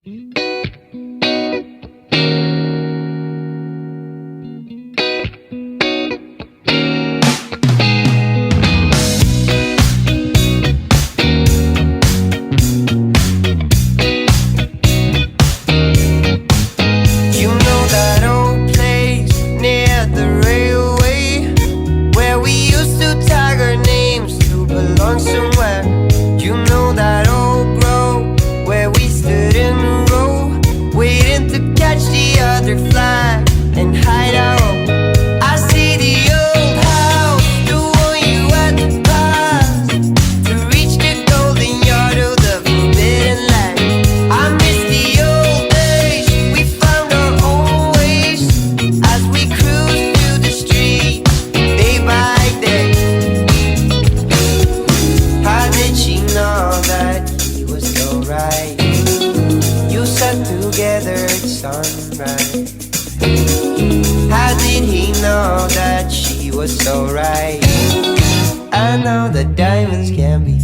You know that old place near the railway where we used to tag our names to belong somewhere. You know that old grove where we stood in a row waiting to catch the other flag and hide our own. I see the old house, the one you had to pass to reach the golden yard of the forbidden land. I miss the old days, we found our own ways as we cruised through the streets day by day. How did she know that he was so right? You sat together at sunrise. How did he know that she was so right? I know that diamonds can be